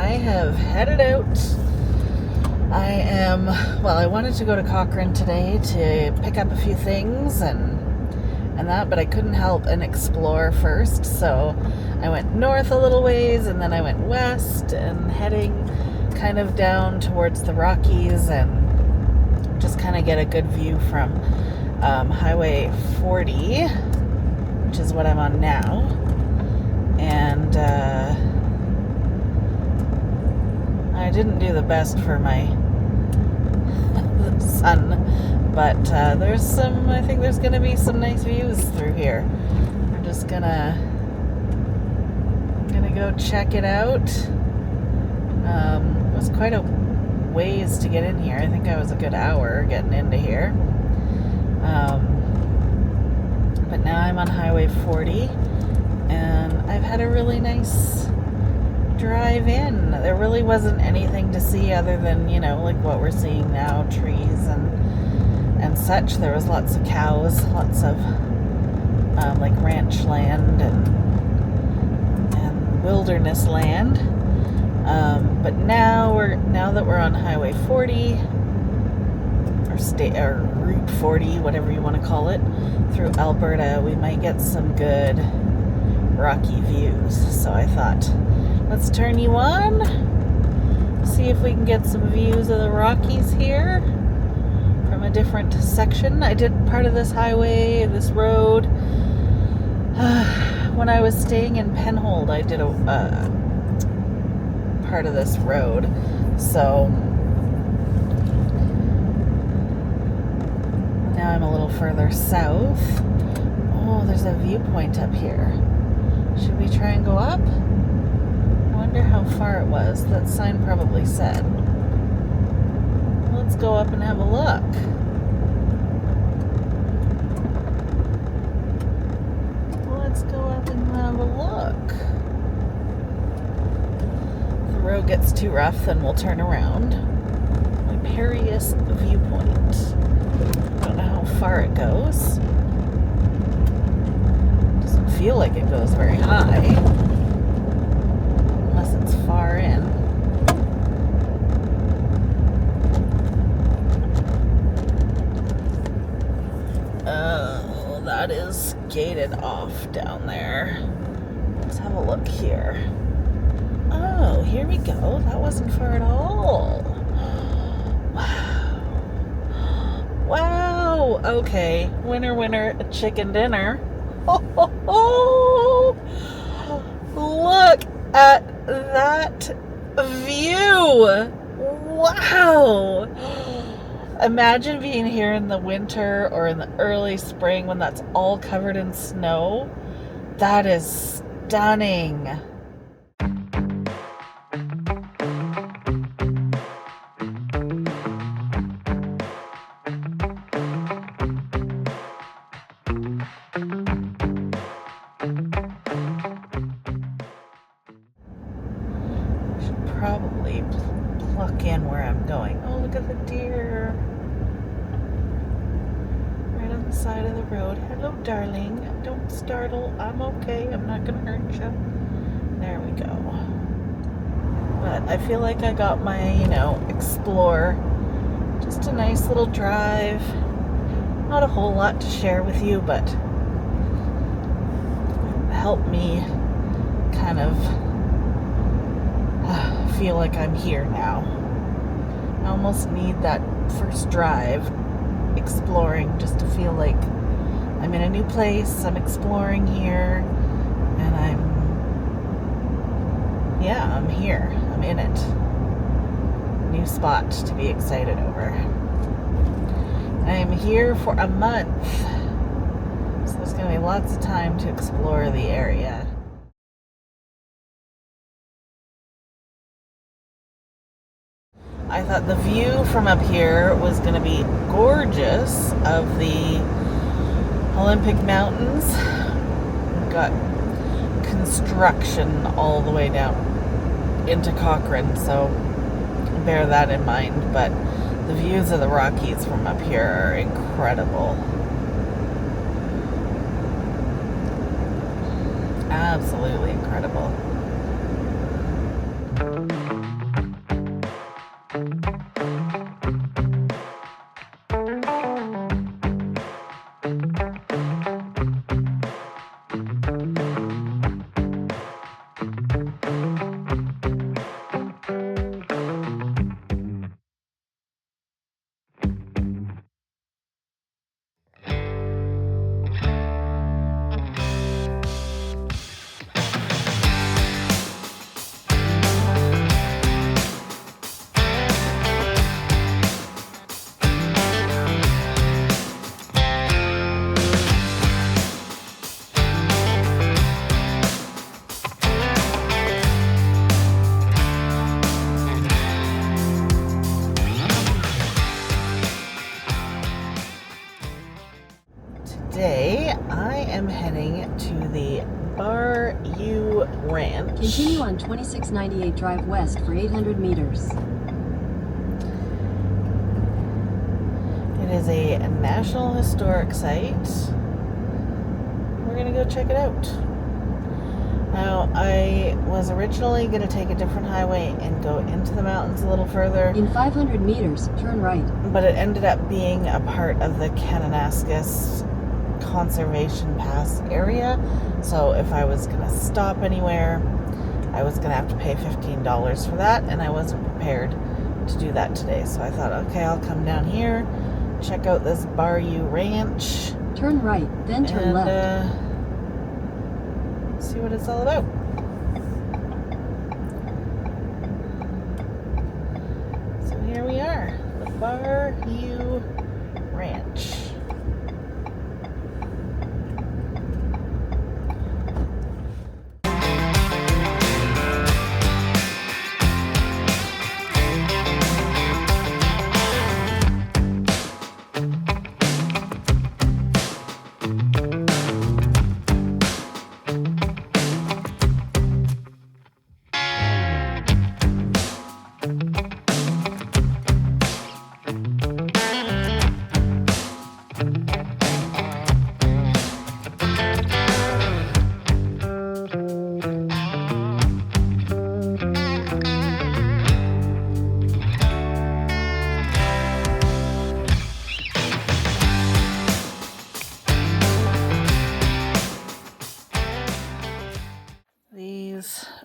I have headed out. I wanted to go to Cochrane today to pick up a few things and that, but I couldn't help and explore first. So I went north a little ways and then I went west and heading kind of down towards the Rockies and just kind of get a good view from Highway 40, which is what I'm on now. And I didn't do the best for my sun, but I think there's gonna be some nice views through here. I'm just gonna go check it out. It was quite a ways to get in here. I think I was a good hour getting into here. But now I'm on Highway 40 and I've had a really nice drive in. There really wasn't anything to see other than, like what we're seeing now, trees and such. There was lots of cows, lots of like ranch land and wilderness land. But now that we're on Highway 40 or Route 40, whatever you want to call it, through Alberta, we might get some good rocky views. So I thought, let's turn you on, see if we can get some views of the Rockies here from a different section. I did part of this highway, this road, when I was staying in Penhold. I did a part of this road. So now I'm a little further south. Oh, there's a viewpoint up here. Should we try and go up? I wonder how far it was. That sign probably said. Let's go up and have a look. Let's go up and have a look. If the road gets too rough, then we'll turn around. Riparious viewpoint. I don't know how far it goes. Doesn't feel like it goes very high. Unless it's far in. Oh, that is gated off down there. Let's have a look here. Oh, here we go. That wasn't far at all. Wow. Wow. Okay. Winner, winner, chicken dinner. Oh, look at that view. Wow. Imagine being here in the winter or in the early spring when that's all covered in snow. That is stunning. Probably pluck in where I'm going. Oh, look at the deer. Right on the side of the road. Hello, darling. Don't startle. I'm okay. I'm not going to hurt you. There we go. But I feel like I got my, explore. Just a nice little drive. Not a whole lot to share with you, but help me kind of feel like I'm here now. I almost need that first drive exploring just to feel like I'm in a new place, I'm exploring here, and I'm here. I'm in it. New spot to be excited over. I'm here for a month, so there's going to be lots of time to explore the area. I thought the view from up here was going to be gorgeous of the Olympic Mountains. We've got construction all the way down into Cochrane, so bear that in mind. But the views of the Rockies from up here are incredible. Absolutely incredible. the Bayou Ranch. Continue on 2698 Drive West for 800 meters. It is a National Historic Site. We're gonna go check it out. Now, I was originally gonna take a different highway and go into the mountains a little further. In 500 meters, turn right. But it ended up being a part of the Kananaskis Conservation Pass area. So if I was gonna stop anywhere, I was gonna have to pay $15 for that, and I wasn't prepared to do that today. So I thought, okay, I'll come down here, check out this Bayou Ranch. Turn right, then turn left. See what it's all about. So here we are, the Bayou Ranch.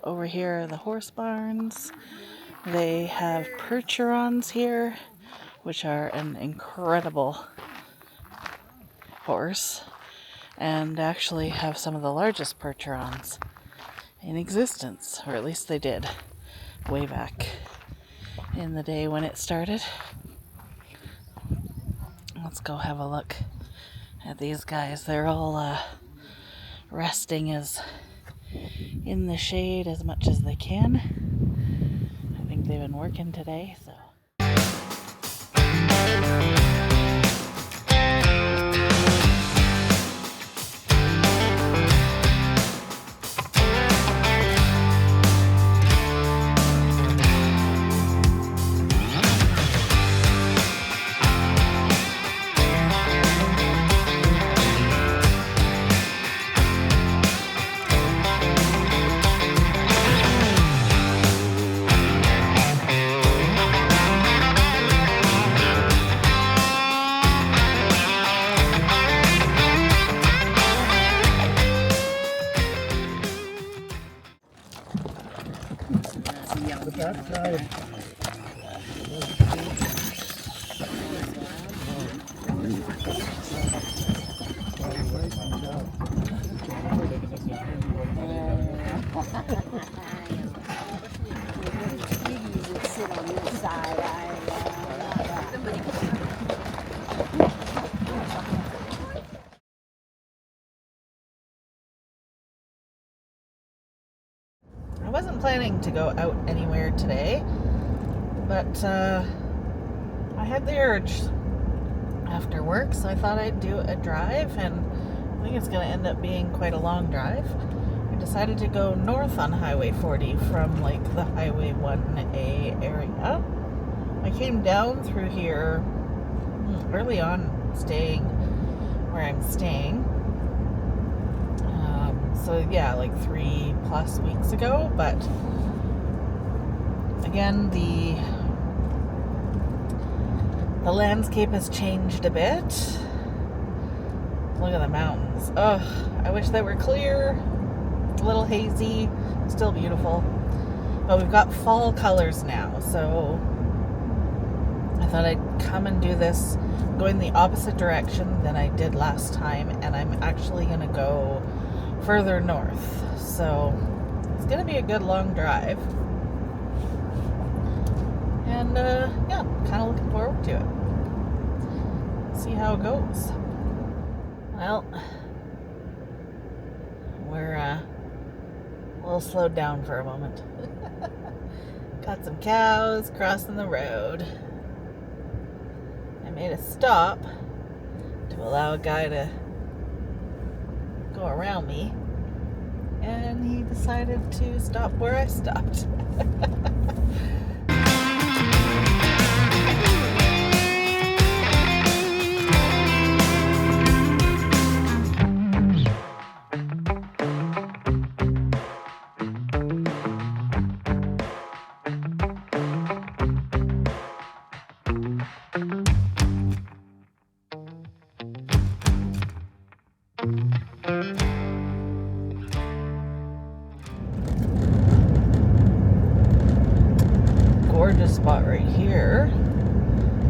Over here are the horse barns. They have percherons here, which are an incredible horse, and actually have some of the largest percherons in existence, or at least they did way back in the day when it started. Let's go have a look at these guys. They're all resting as in the shade as much as they can. I think they've been working today, so. I wasn't planning to go out anywhere today, but I had the urge after work, so I thought I'd do a drive, and I think it's going to end up being quite a long drive. I decided to go north on Highway 40 from like the Highway 1A area. I came down through here early on, staying where I'm staying. So yeah, like 3+ weeks ago, but again, the landscape has changed a bit. Look at the mountains. Ugh, I wish they were clear. It's a little hazy, still beautiful. But we've got fall colors now, so I thought I'd come and do this going the opposite direction than I did last time, and I'm actually gonna go further north, so it's gonna be a good long drive, and yeah, kind of looking forward to it. See how it goes. Well, we're a little slowed down for a moment. Got some cows crossing the road. I made a stop to allow a guy to go around me. and he decided to stop where I stopped. Gorgeous spot right here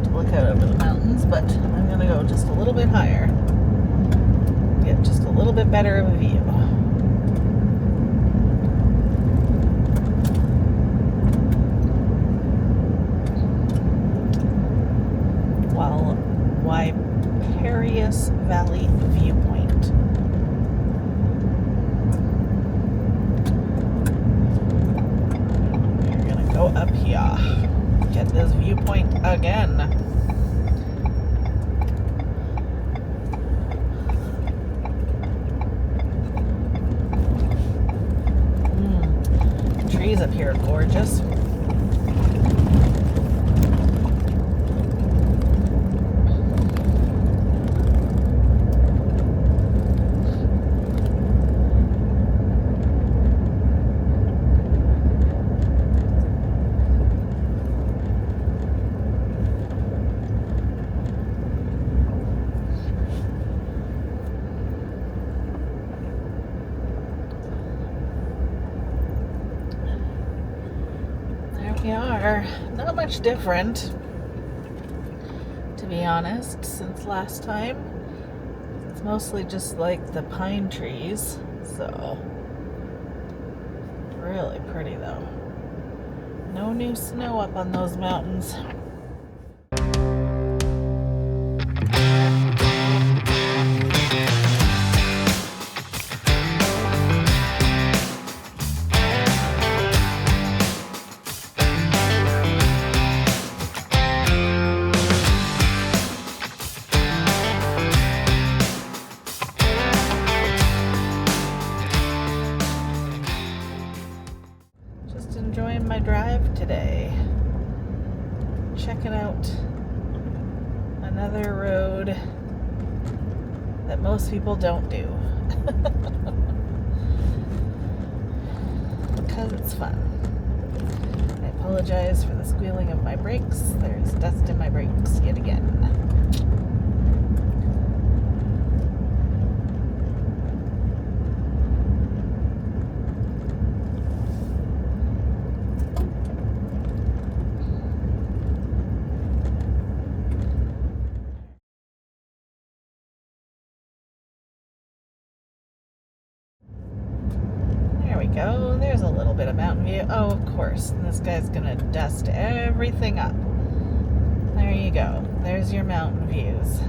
to look out over the mountains, but I'm gonna go just a little bit higher, get just a little bit better of a view. Wildflowers Valley Viewpoint. We're gonna go up here, get this viewpoint again. Trees up here are gorgeous. We are not much different, to be honest, since last time. It's mostly just like the pine trees, so really pretty though. No new snow up on those mountains. Enjoying my drive today, checking out another road that most people don't do because it's fun. I apologize for the squealing of my brakes. There's dust in my brakes yet again. Go. There's a little bit of mountain view. Oh, of course. And this guy's gonna dust everything up. There you go. There's your mountain views.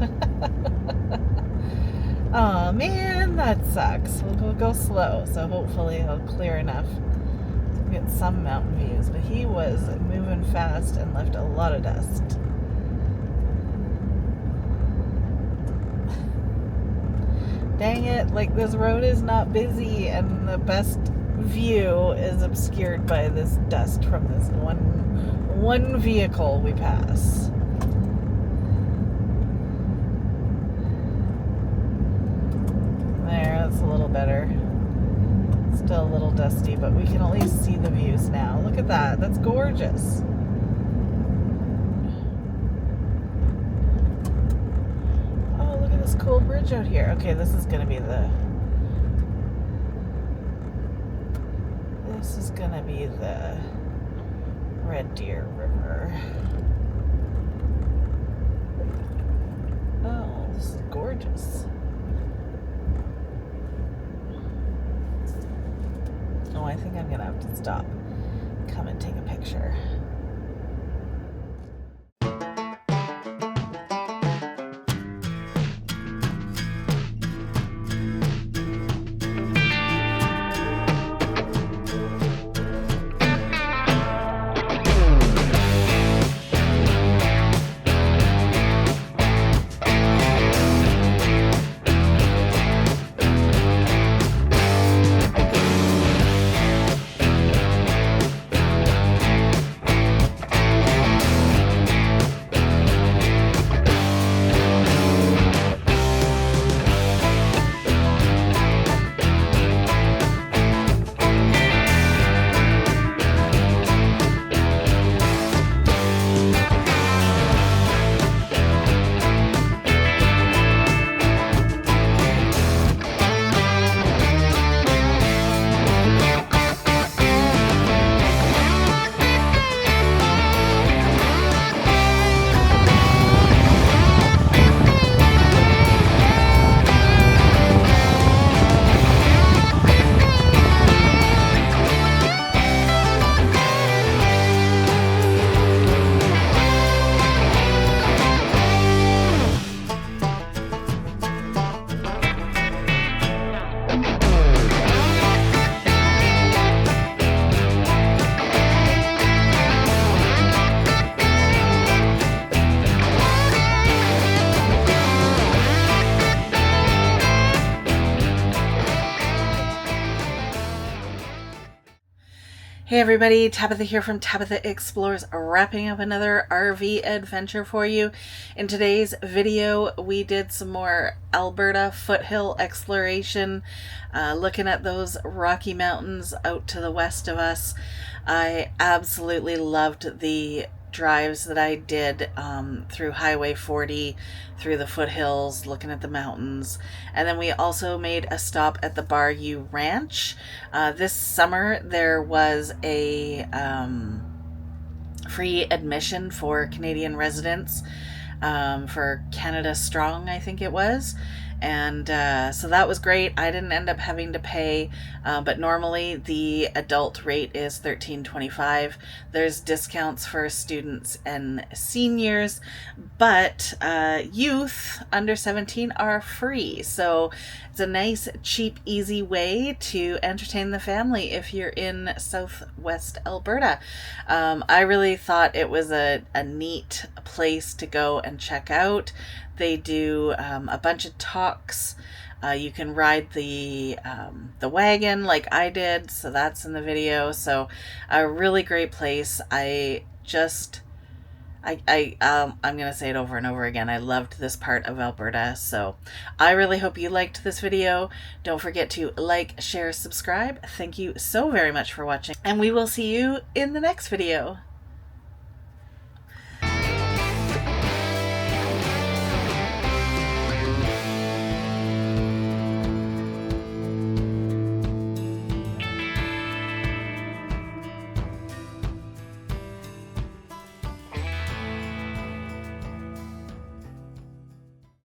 Oh man, that sucks. We'll go slow, so hopefully it'll clear enough to get some mountain views. But he was moving fast and left a lot of dust. Dang it, like this road is not busy and the best view is obscured by this dust from this one vehicle we pass. There, that's a little better. Still a little dusty, but we can at least see the views now. Look at that, that's gorgeous. Oh, look at this cool bridge out here. Okay, this is gonna be the Red Deer River. Oh, this is gorgeous. Oh, I think I'm gonna have to stop, come and take a picture. Hey everybody, Tabitha here from Tabitha Explores, wrapping up another RV adventure for you. In today's video, we did some more Alberta foothill exploration, looking at those Rocky Mountains out to the west of us. I absolutely loved the drives that I did through Highway 40, through the foothills, looking at the mountains. And then we also made a stop at the Bayou Ranch. This summer there was a free admission for Canadian residents for Canada Strong, I think it was. And so that was great. I didn't end up having to pay, but normally the adult rate is $13.25. There's discounts for students and seniors, but youth under 17 are free. So it's a nice, cheap, easy way to entertain the family if you're in southwest Alberta. I really thought it was a neat place to go and check out. They do a bunch of talks. You can ride the wagon like I did, so that's in the video. So a really great place. I'm gonna say it over and over again. I loved this part of Alberta, so I really hope you liked this video. Don't forget to like, share, subscribe. Thank you so very much for watching, and we will see you in the next video.